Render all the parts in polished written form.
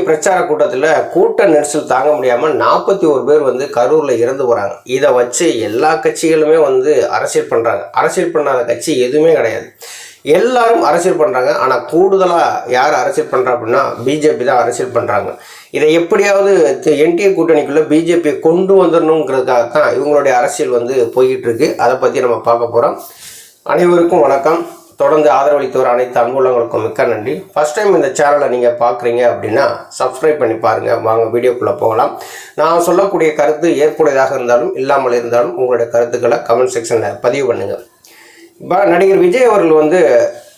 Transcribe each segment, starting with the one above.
பிரச்சார கூட்டத்தில் கூட்ட நெரிசல் தாங்க முடியாமல் 41 பேர் வந்து கரூரில் இறந்து போகிறாங்க. இதை வச்சு எல்லா கட்சிகளுமே வந்து அரசியல் பண்ணுறாங்க. அரசியல் பண்ணாத கட்சி எதுவுமே கிடையாது. எல்லாரும் அரசியல் பண்ணுறாங்க. ஆனால் கூடுதலாக யார் அரசியல் பண்ணுறா அப்படின்னா பிஜேபி தான் அரசியல் பண்ணுறாங்க. இதை எப்படியாவது என்டிஏ கூட்டணிக்குள்ளே பிஜேபியை கொண்டு வந்துடணுங்கிறதுக்காக தான் இவங்களுடைய அரசியல் வந்து போய்கிட்டு இருக்கு. அதை பற்றி நம்ம பார்க்க போகிறோம். அனைவருக்கும் வணக்கம். தொடர்ந்து ஆதரவளித்து வர அனைத்து அன்புள்ளவங்களுக்கும் மிக்க நன்றி. ஃபர்ஸ்ட் டைம் இந்த சேனலை நீங்கள் பார்க்குறீங்க அப்படின்னா சப்ஸ்கிரைப் பண்ணி பாருங்கள். வாங்க வீடியோக்குள்ளே போகலாம். நான் சொல்லக்கூடிய கருத்து ஏற்புடையதாக இருந்தாலும் இல்லாமல் இருந்தாலும் உங்களுடைய கருத்துக்களை கமெண்ட் செக்ஷனில் பதிவு பண்ணுங்கள். இப்போ நடிகர் விஜய் அவர்கள் வந்து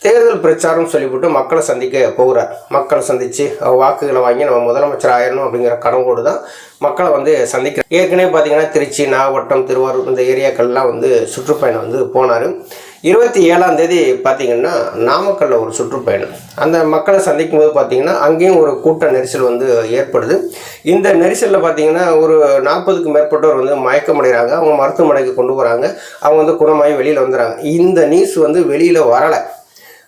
தேர்தல் பிரச்சாரம் சொல்லிவிட்டு மக்களை சந்திக்க போகிறார். மக்களை சந்தித்து வாக்குகளை வாங்கி நம்ம முதலமைச்சர் ஆயிடணும் அப்படிங்கிற கனவோடு தான் மக்களை வந்து சந்திக்கிறார். ஏற்கனவே பார்த்தீங்கன்னா திருச்சி, நாகப்பட்டினம், திருவாரூர் இந்த ஏரியாக்கள்லாம் வந்து சுற்றுப்பயணம் வந்து போனார். 27ஆம் தேதி பார்த்திங்கன்னா நாமக்கல்லில் ஒரு சுற்றுப்பயணம். அந்த மக்களை சந்திக்கும் போது பார்த்திங்கன்னா அங்கேயும் ஒரு கூட்ட நெரிசல் வந்து ஏற்படுது. இந்த நெரிசலில் பார்த்திங்கன்னா ஒரு 40க்கும் மேற்பட்டோர் வந்து மயக்கமடைகிறாங்க. அவங்க மருத்துவமனைக்கு கொண்டு போகிறாங்க. அவங்க வந்து குணமாகி வெளியில் வந்துடுறாங்க. இந்த நியூஸ் வந்து வெளியில் வரலை.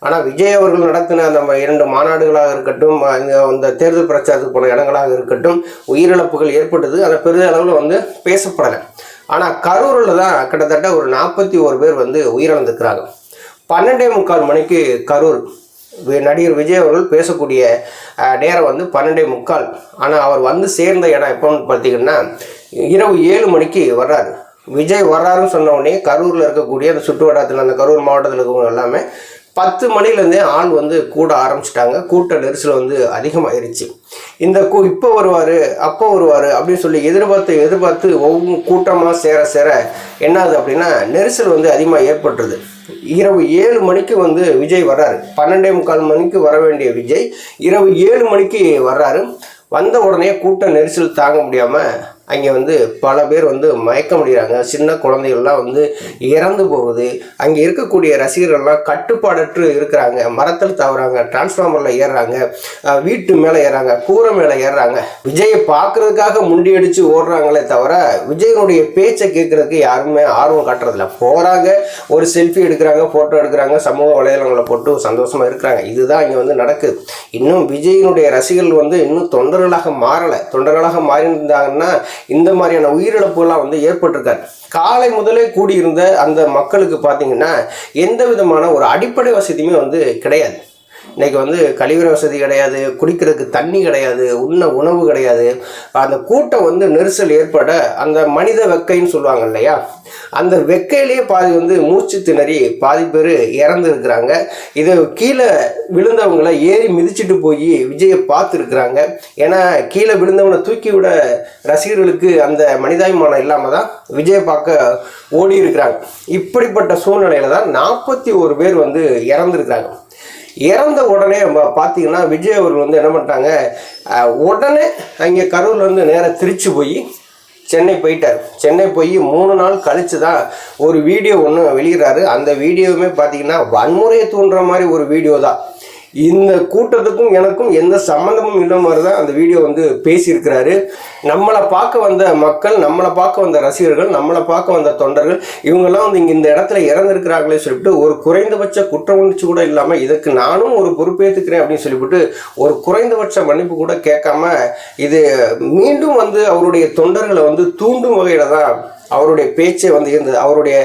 ஆனால் விஜய் அவர்கள் நடத்தின அந்த 2 மாநாடுகளாக இருக்கட்டும், அந்த தேர்தல் பிரச்சாரத்துக்கு போன இடங்களாக இருக்கட்டும், உயிரிழப்புகள் ஏற்பட்டது. அதை பெரிதளவில் வந்து பேசப்படலை. ஆனால் கரூரில் தான் கிட்டத்தட்ட ஒரு 41 பேர் வந்து உயிரிழந்துக்கிறாங்க. 12:45 மணிக்கு கரூர் நடிகர் விஜய் அவர்கள் பேசக்கூடிய நேரம் வந்து 12:45. ஆனால் அவர் வந்து சேர்ந்த இடம் எப்போன்னு பார்த்தீங்கன்னா இரவு 7 மணிக்கு வர்றாரு. விஜய் வர்றாருன்னு சொன்ன உடனே கரூரில் இருக்கக்கூடிய அந்த சுற்று வட்டாரத்தில், அந்த கரூர் மாவட்டத்தில் இருக்கவங்க எல்லாமே 10 மணிலேருந்தே ஆள் வந்து கூட ஆரம்பிச்சிட்டாங்க. கூட்ட நெரிசல் வந்து அதிகமாகிருச்சு. இந்த இப்போ வருவார், அப்போ வருவார் அப்படின்னு சொல்லி எதிர்பார்த்து ஒவ்வொரு கூட்டமாக சேர என்னாது அப்படின்னா நெரிசல் வந்து அதிகமாக ஏற்பட்டுருது. இரவு 7 மணிக்கு வந்து விஜய் வர்றாரு. 12:45 மணிக்கு வர வேண்டிய விஜய் இரவு 7 மணிக்கு வர்றாரு. வந்த உடனே கூட்ட நெரிசல் தாங்க முடியாமல் அங்கே வந்து பல பேர் வந்து மயக்க முடிகிறாங்க. சின்ன குழந்தைகள்லாம் வந்து இறந்து போகுது. அங்கே இருக்கக்கூடிய ரசிகர்கள்லாம் கட்டுப்பாடற்று இருக்கிறாங்க. மரத்தில் தவறாங்க, டிரான்ஸ்ஃபார்மரில் ஏறுறாங்க, வீட்டு மேலே ஏறாங்க, கூரை மேலே ஏறுறாங்க. விஜயை பார்க்குறதுக்காக முண்டியடித்து ஓடுறாங்களே தவிர விஜயனுடைய பேச்சை கேட்குறதுக்கு யாருமே ஆர்வம் காட்டுறதில்ல. போகிறாங்க, ஒரு செல்ஃபி எடுக்கிறாங்க, ஃபோட்டோ எடுக்கிறாங்க, சமூக வலைதளங்களை போட்டு சந்தோஷமாக இருக்கிறாங்க. இதுதான் இங்கே வந்து நடக்குது. இன்னும் விஜயனுடைய ரசிகர்கள் வந்து இன்னும் தொண்டர்களாக மாறலை. தொண்டர்களாக மாறியிருந்தாங்கன்னா இந்த மாதிரியான உயிரிழப்புகள்லாம் வந்து ஏற்பட்டிருக்காரு. காலை முதலே கூடியிருந்த அந்த மக்களுக்கு பார்த்தீங்கன்னா எந்த விதமான ஒரு அடிப்படை வசதியுமே வந்து கிடையாது. இன்றைக்கி வந்து கழிவறை வசதி கிடையாது, குடிக்கிறதுக்கு தண்ணி கிடையாது, உணவு கிடையாது. அந்த கூட்டம் வந்து நெரிசல் ஏற்பட அந்த மனித வெக்கைன்னு சொல்லுவாங்க இல்லையா, அந்த வெக்கையிலேயே பாதி வந்து மூச்சு திணறி பாதி பேர் இறந்துருக்கிறாங்க. இது கீழே விழுந்தவங்களை ஏறி மிதிச்சுட்டு போய் விஜயை பார்த்துருக்குறாங்க. ஏன்னா கீழே விழுந்தவனை தூக்கி விட ரசிகர்களுக்கு அந்த மனிதாபிமானம் இல்லாமல் தான் விஜயை பார்க்க ஓடி இருக்கிறாங்க. இப்படிப்பட்ட சூழ்நிலையில் தான் 41 பேர் வந்து இறந்துருக்கிறாங்க. இறந்த உடனே பார்த்தீங்கன்னா விஜய் அவர்கள் வந்து என்ன பண்ணிட்டாங்க, உடனே அங்கே கரூர்லேருந்து நேராக திருச்சி போய் சென்னை போயிட்டார். சென்னை போய் 3 நாள் கழித்து தான் ஒரு வீடியோ ஒன்று வெளியிடுறாரு. அந்த வீடியோவுமே பார்த்தீங்கன்னா வன்முறையை தூண்டுற மாதிரி ஒரு வீடியோ தான். இந்த கூட்டத்துக்கும் எனக்கும் எந்த சம்மந்தமும் இல்லை மாதிரி தான் அந்த வீடியோ வந்து பேசியிருக்கிறாரு. நம்மளை பார்க்க வந்த மக்கள், நம்மளை பார்க்க வந்த ரசிகர்கள், நம்மளை பார்க்க வந்த தொண்டர்கள், இவங்கெல்லாம் வந்து இங்கே இந்த இடத்துல இறந்துருக்கிறாங்களே சொல்லிவிட்டு ஒரு குறைந்தபட்ச குற்ற உணர்ச்சி கூட இல்லாமல் இதுக்கு நானும் ஒரு பொறுப்பேற்றுக்கிறேன் அப்படின்னு சொல்லிவிட்டு ஒரு குறைந்தபட்ச மன்னிப்பு கூட கேட்காம இது மீண்டும் வந்து அவருடைய தொண்டர்களை வந்து தூண்டும் வகையில் தான் அவருடைய பேச்சே வந்து இருந்தது. அவருடைய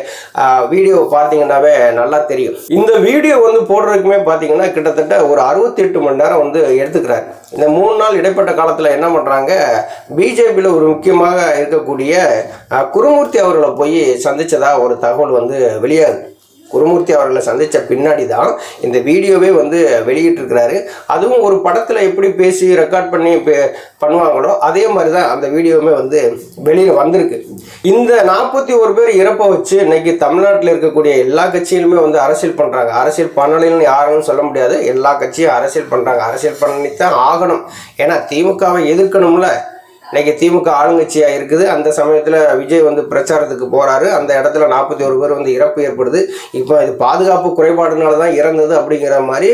வீடியோ பார்த்தீங்கன்னாவே நல்லா தெரியும். இந்த வீடியோ வந்து போடுறதுக்குமே பார்த்தீங்கன்னா கிட்டத்தட்ட ஒரு 68 மணி நேரம் வந்து எடுத்துக்கிறாரு. இந்த 3 நாள் இடைப்பட்ட காலத்தில் என்ன பண்ணுறாங்க, பிஜேபியில் ஒரு முக்கியமாக இருக்கக்கூடிய குருமூர்த்தி அவர்களை போய் சந்தித்ததா ஒரு தகவல் வந்து வெளியாகுது. குருமூர்த்தி அவர்களை சந்தித்த பின்னாடி தான் இந்த வீடியோவே வந்து வெளியிட்டிருக்கிறாரு. அதுவும் ஒரு படத்தில் எப்படி பேசி ரெக்கார்ட் பண்ணி பண்ணுவாங்களோ அதே மாதிரி தான் அந்த வீடியோவுமே வந்து வெளியில் வந்திருக்கு. இந்த 41 பேர் இறப்பை வச்சு இன்னைக்கு தமிழ்நாட்டில் இருக்கக்கூடிய எல்லா கட்சியிலுமே வந்து அரசியல் பண்ணுறாங்க. அரசியல் பண்ணலைன்னு யாரும் சொல்ல முடியாது. எல்லா கட்சியும் அரசியல் பண்ணுறாங்க. அரசியல் பண்ணித்தான் ஆகணும். ஏன்னா திமுகவை எதிர்க்கணும்ல. இன்றைக்கி திமுக ஆளுங்கட்சியாக இருக்குது. அந்த சமயத்தில் விஜய் வந்து பிரச்சாரத்துக்கு போகிறாரு. அந்த இடத்துல 41 பேர் வந்து இறப்பு ஏற்படுது. இப்போ இது பாதுகாப்பு குறைபாடுனால தான் இறந்தது அப்படிங்கிற மாதிரி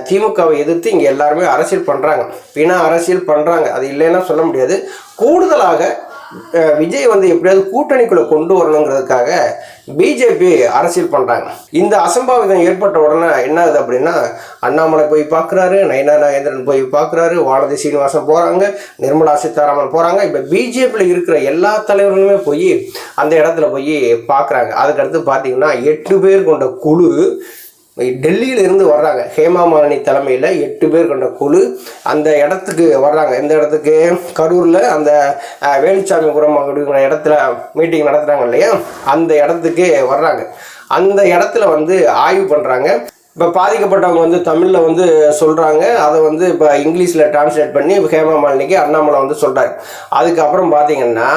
திமுகவை எதிர்த்து இங்கே எல்லாருமே அரசியல் பண்ணுறாங்க. பின்னா அரசியல் பண்ணுறாங்க, அது இல்லைன்னா சொல்ல முடியாது. கூடுதலாக விஜய் வந்து எப்படியாவது கூட்டணிக்குள்ளே கொண்டு வரணுங்கிறதுக்காக பிஜேபி அரசியல் பண்ணுறாங்க. இந்த அசம்பாவிதம் ஏற்பட்ட உடனே என்ன ஆகுது அப்படின்னா, அண்ணாமலை போய் பார்க்குறாரு, நயனா நாகேந்திரன் போய் பார்க்குறாரு, வானதி சீனிவாசன் போகிறாங்க, நிர்மலா சீதாராமன் போகிறாங்க. இப்போ பிஜேபியில் இருக்கிற எல்லா தலைவர்களுமே போய் அந்த இடத்துல போய் பார்க்குறாங்க. அதுக்கடுத்து பார்த்தீங்கன்னா 8 பேர் கொண்ட குழு டெல்லியில இருந்து வர்றாங்க. ஹேமா மாலினி தலைமையில் 8 பேர் கொண்ட குழு அந்த இடத்துக்கு வர்றாங்க. எந்த இடத்துக்கு? கரூரில் அந்த வேலுச்சாமிபுரம் அப்படிங்கிற இடத்துல மீட்டிங் நடத்துகிறாங்க இல்லையா, அந்த இடத்துக்கு வர்றாங்க. அந்த இடத்துல வந்து ஆய்வு பண்ணுறாங்க. இப்போ பாதிக்கப்பட்டவங்க வந்து தமிழில் வந்து சொல்கிறாங்க. அதை வந்து இப்போ இங்கிலீஷில் டிரான்ஸ்லேட் பண்ணி ஹேமா மாலினிக்கு அண்ணாமலை வந்து சொல்கிறார். அதுக்கப்புறம் பார்த்தீங்கன்னா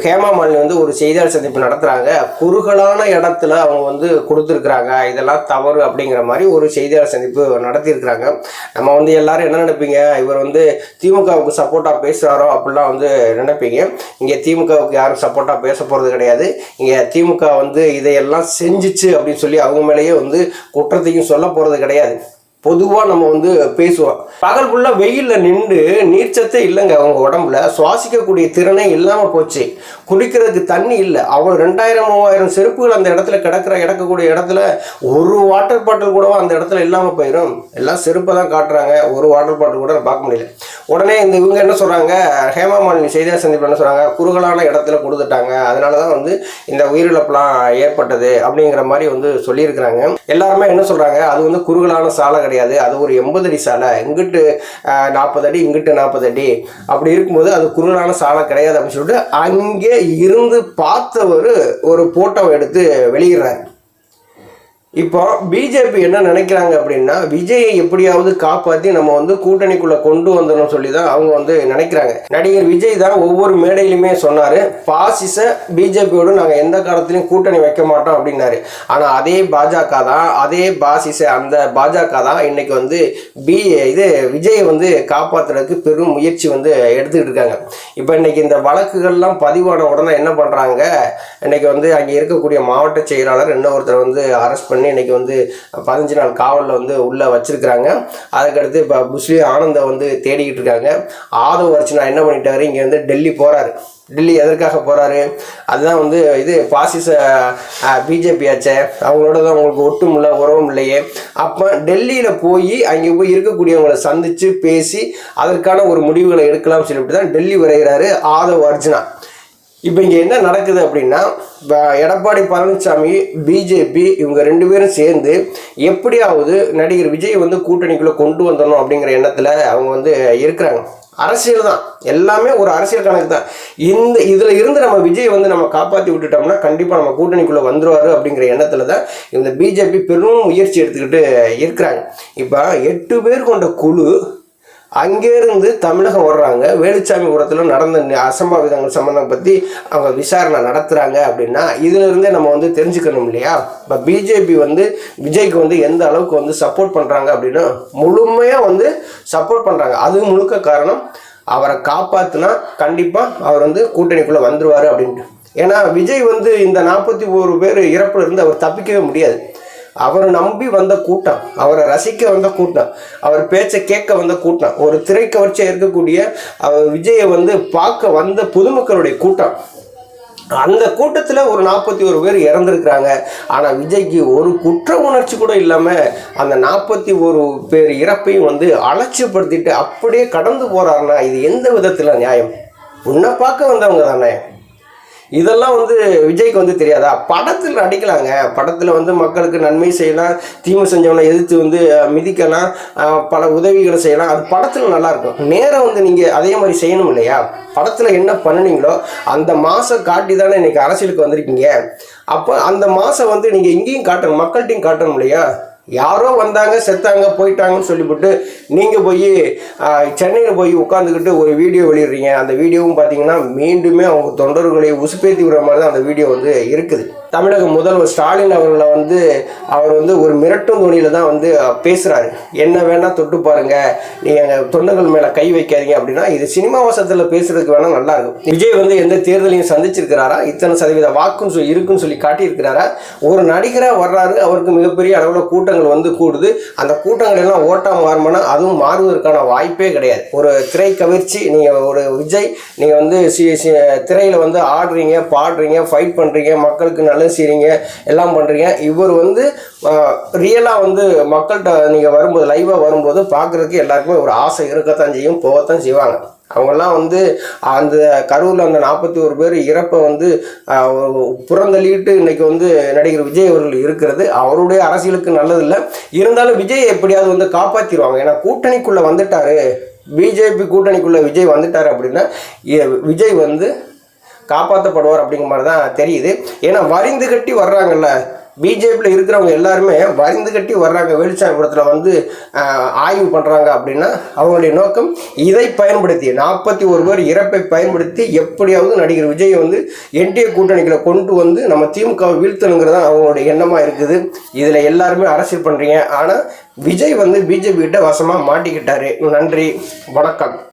ஹேமா மாலினி வந்து ஒரு செய்தியாளர் சந்திப்பு நடத்துகிறாங்க. குறுகலான இடத்துல அவங்க வந்து கொடுத்துருக்குறாங்க, இதெல்லாம் தவறு அப்படிங்கிற மாதிரி ஒரு செய்தியாளர் சந்திப்பு நடத்தியிருக்கிறாங்க. நம்ம வந்து எல்லாரும் என்ன நினைப்பீங்க, இவர் வந்து திமுகவுக்கு சப்போர்ட்டாக பேசுகிறாரோ அப்படிலாம் வந்து நினைப்பீங்க. இங்கே திமுகவுக்கு யாரும் சப்போர்ட்டாக பேச போகிறது கிடையாது. இங்கே திமுக வந்து இதையெல்லாம் செஞ்சிச்சு அப்படின்னு சொல்லி அவங்க மேலேயே வந்து குற்றத்தையும் சொல்ல போறது கிடையாது. பொதுவாக நம்ம வந்து பேசுவோம். பகல் ஃபுல்லாக வெயிலில் நின்று நீர்ச்சத்தே இல்லைங்க. அவங்க உடம்புல சுவாசிக்கக்கூடிய திறனே இல்லாமல் போச்சு. குடிக்கிறதுக்கு தண்ணி இல்லை. அவ்வளோ 2000-3000 செருப்புகள் அந்த இடத்துல கிடக்கக்கூடிய இடத்துல ஒரு வாட்டர் பாட்டில் கூட அந்த இடத்துல இல்லாமல் போயிடும். எல்லாம் செருப்பை தான் காட்டுறாங்க, ஒரு வாட்டர் பாட்டில் கூட பார்க்க முடியல. உடனே இவங்க என்ன சொல்கிறாங்க, ஹேமா மாலினி செய்தியாளர் சந்திப்பு என்ன சொல்கிறாங்க, குறுகலான இடத்துல கொடுத்துட்டாங்க, அதனால தான் வந்து இந்த உயிரிழப்புலாம் ஏற்பட்டது அப்படிங்கிற மாதிரி வந்து சொல்லியிருக்கிறாங்க. எல்லாருமே என்ன சொல்கிறாங்க, அது வந்து குறுகலான சாலை கிடையாது, அது ஒரு 80 அடி சாலை, இங்கிட்டு 40 அடி இங்கிட்டு 40 அடி, அப்படி இருக்கும்போது அது குறுகலான சாலை கிடையாது அப்படின்னு சொல்லிட்டு அங்கே இருந்து பார்த்தவர் ஒரு போட்டோவை எடுத்து வெளியிடுறாரு. இப்போ பிஜேபி என்ன நினைக்கிறாங்க அப்படின்னா, விஜயை எப்படியாவது காப்பாற்றி நம்ம வந்து கூட்டணிக்குள்ளே கொண்டு வந்துடணும் சொல்லி தான் அவங்க வந்து நினைக்கிறாங்க. நடிகர் விஜய் தான் ஒவ்வொரு மேடையிலுமே சொன்னார், பாசிச பிஜேபியோடு நாங்கள் எந்த காலத்திலையும் கூட்டணி வைக்க மாட்டோம் அப்படின்னாரு. ஆனால் அதே பாஜக தான், அதே பாசிச அந்த பாஜக தான் இன்னைக்கு வந்து விஜயை வந்து காப்பாற்றுறதுக்கு பெரும் முயற்சி வந்து எடுத்துக்கிட்டு இருக்காங்க. இப்போ இன்னைக்கு இந்த வழக்குகள்லாம் பதிவான உடனே என்ன பண்ணுறாங்க, இன்னைக்கு வந்து அங்கே இருக்கக்கூடிய மாவட்ட செயலாளர் இன்னொருத்தர் வந்து அரெஸ்ட் பண்ணி இன்னைக்கு வந்து 15 நாள் காவலில் வந்து உள்ளே வச்சிருக்கிறாங்க. அதுக்கடுத்து இப்போ முஸ்லீம் ஆனந்தை வந்து தேடிக்கிட்டு இருக்காங்க. ஆதவ் அர்ச்சனா என்ன பண்ணிட்டாரு, இங்கே வந்து டெல்லி போகிறாரு. டெல்லி எதற்காக போகிறாரு, அதுதான் வந்து பாசிச பிஜேபி ஆச்சே, அவங்களோட தான் உங்களுக்கு ஒட்டும் இல்லை உறவும் இல்லையே. அப்போ டெல்லியில் போய் அங்கே போய் இருக்கக்கூடியவங்களை சந்தித்து பேசி அதற்கான ஒரு முடிவுகளை எடுக்கலாம்னு சொல்லிட்டு தான் டெல்லி வரைகிறாரு ஆதவ் அர்ச்சனா. இப்போ இங்கே என்ன நடக்குது அப்படின்னா, எடப்பாடி பழனிசாமி பிஜேபி இவங்க 2 பேரும் சேர்ந்து எப்படியாவது நடிகர் விஜய் வந்து கூட்டணிக்குள்ளே கொண்டு வந்துடணும் அப்படிங்கிற எண்ணத்தில் அவங்க வந்து இருக்கிறாங்க. அரசியல் தான், எல்லாமே ஒரு அரசியல் கணக்கு தான். இதில் இருந்து நம்ம விஜய் வந்து நம்ம காப்பாற்றி விட்டுட்டோம்னா கண்டிப்பாக நம்ம கூட்டணிக்குள்ளே வந்துடுவார் அப்படிங்கிற எண்ணத்தில் தான் இந்த பிஜேபி பெரும் முயற்சி எடுத்துக்கிட்டு இருக்கிறாங்க. இப்போ 8 பேர் கொண்ட குழு அங்கேருந்து தமிழகம் வர்றாங்க. வேலுச்சாமிபுரத்தில் நடந்த அசம்பாவிதங்கள் சம்பந்தம் பற்றி அவங்க விசாரணை நடத்துகிறாங்க. அப்படின்னா இதிலிருந்தே நம்ம வந்து தெரிஞ்சுக்கணும் இல்லையா. இப்போ பிஜேபி வந்து விஜய்க்கு வந்து எந்த அளவுக்கு வந்து சப்போர்ட் பண்ணுறாங்க அப்படின்னா, முழுமையாக வந்து சப்போர்ட் பண்ணுறாங்க. அது முழுக்க காரணம், அவரை காப்பாற்றினா கண்டிப்பாக அவர் வந்து கூட்டணிக்குள்ளே வந்துடுவார் அப்படின்ட்டு. ஏன்னா விஜய் வந்து இந்த 41 பேர் இறப்புல இருந்து அவர் தப்பிக்கவே முடியாது. அவரை நம்பி வந்த கூட்டம், அவரை ரசிக்க வந்த கூட்டம், அவர் பேச்சை கேட்க வந்த கூட்டம், ஒரு திரைக்கவர்ச்சியாக இருக்கக்கூடிய விஜயை வந்து பார்க்க வந்த பொதுமக்களுடைய கூட்டம். அந்த கூட்டத்தில் ஒரு 41 பேர் இறந்துருக்கிறாங்க. ஆனால் விஜய்க்கு ஒரு குற்ற உணர்ச்சி கூட இல்லாமல் அந்த 41 பேர் இறப்பையும் வந்து அலட்சியப்படுத்திட்டு அப்படியே கடந்து போகிறாருன்னா இது எந்த விதத்தில் நியாயம்? உன்னை பார்க்க வந்தவங்க தானே. இதெல்லாம் வந்து விஜய்க்கு வந்து தெரியாதா? படத்தில் நடிக்கலாங்க, படத்தில் வந்து மக்களுக்கு நன்மை செய்யலாம், தீமை செஞ்சவனை எதிர்த்து வந்து மிதிக்கலாம், பல உதவிகளை செய்யலாம், அது படத்தில் நல்லாயிருக்கும். நேரம் வந்து நீங்கள் அதே மாதிரி செய்யணும் இல்லையா? படத்தில் என்ன பண்ணினீங்களோ அந்த மாதம் காட்டி தானே இன்றைக்கி அரசியலுக்கு வந்திருக்கீங்க. அப்போ அந்த மாதம் வந்து நீங்கள் இங்கேயும் காட்டணும், மக்கள்கிட்டையும் காட்டணும் இல்லையா? யாரோ வந்தாங்க செத்தாங்க போயிட்டாங்கன்னு சொல்லிவிட்டு நீங்கள் போய் சென்னையில் போய் உட்காந்துக்கிட்டு ஒரு வீடியோ வெளியிடுறீங்க. அந்த வீடியோவும் பார்த்தீங்கன்னா மீண்டுமே அவங்க தொண்டர்களை உசுப்பேத்தி விடுற மாதிரி தான் அந்த வீடியோ வந்து இருக்குது. தமிழக முதல்வர் ஸ்டாலின் அவர்களை வந்து அவர் வந்து ஒரு மிரட்டும் துணியில் தான் வந்து பேசுகிறாரு. என்ன வேணால் தொட்டு பாருங்கள், நீங்கள் தொண்டர்கள் மேலே கை வைக்காதீங்க அப்படின்னா இது சினிமா வசத்தில் பேசுறதுக்கு வேணால் நல்லாயிருக்கும். விஜய் வந்து எந்த தேர்தலையும் சந்திச்சிருக்கிறாரா, இத்தனை சதவீத வாக்குன்னு சொல்லி இருக்குன்னு சொல்லி காட்டியிருக்கிறாரா? ஒரு நடிகராக வர்றாரு, அவருக்கு மிகப்பெரிய அளவில் கூட்டங்கள் வந்து கூடுது. அந்த கூட்டங்கள் எல்லாம் ஓட்டாக மாறுமானா அதுவும் மாறுவதற்கான வாய்ப்பே கிடையாது. ஒரு திரை கவர்ச்சி, நீங்கள் ஒரு விஜய் நீங்கள் வந்து திரையில் வந்து ஆடுறீங்க, பாடுறீங்க, ஃபைட் பண்ணுறீங்க, மக்களுக்கு நல்லது வேலை செய்கிறீங்க, எல்லாம் பண்ணுறீங்க. இவர் வந்து ரியலாக வந்து மக்கள்கிட்ட நீங்கள் வரும்போது லைவாக வரும்போது பார்க்குறதுக்கு எல்லாருக்குமே ஒரு ஆசை இருக்கத்தான் செய்யும், போகத்தான் செய்வாங்க. அவங்கெல்லாம் வந்து அந்த கரூரில் அந்த 41 பேர் இறப்பை வந்து புறந்தள்ளிட்டு இன்னைக்கு வந்து நடிகர் விஜய் அவர்கள் இருக்கிறது அவருடைய அரசியலுக்கு நல்லதில்லை. இருந்தாலும் விஜய் எப்படியாவது வந்து காப்பாற்றிடுவாங்க. ஏன்னா கூட்டணிக்குள்ளே வந்துட்டாரு, பிஜேபி கூட்டணிக்குள்ளே விஜய் வந்துட்டார் அப்படின்னா விஜய் வந்து காப்பாற்றப்படுவார் அப்படிங்கிற மாதிரி தான் தெரியுது. ஏன்னா வரிந்து கட்டி வர்றாங்கல்ல, பிஜேபியில் இருக்கிறவங்க எல்லாருமே வரிந்து கட்டி வர்றாங்க, வேலுச்சாமிபுரத்தில் வந்து ஆய்வு பண்ணுறாங்க அப்படின்னா அவங்களுடைய நோக்கம் இதை பயன்படுத்தி 41 பேர் இறப்பை பயன்படுத்தி எப்படியாவது நடிகர் விஜய் வந்து என்டிஏ கூட்டணிகளை கொண்டு வந்து நம்ம திமுகவை வீழ்த்தணுங்கிறது தான் அவங்களுடைய எண்ணமாக இருக்குது. இதில் எல்லாருமே அரசியல் பண்ணுறீங்க. ஆனால் விஜய் வந்து பிஜேபி கிட்ட வசமாக மாட்டிக்கிட்டாரு. நன்றி, வணக்கம்.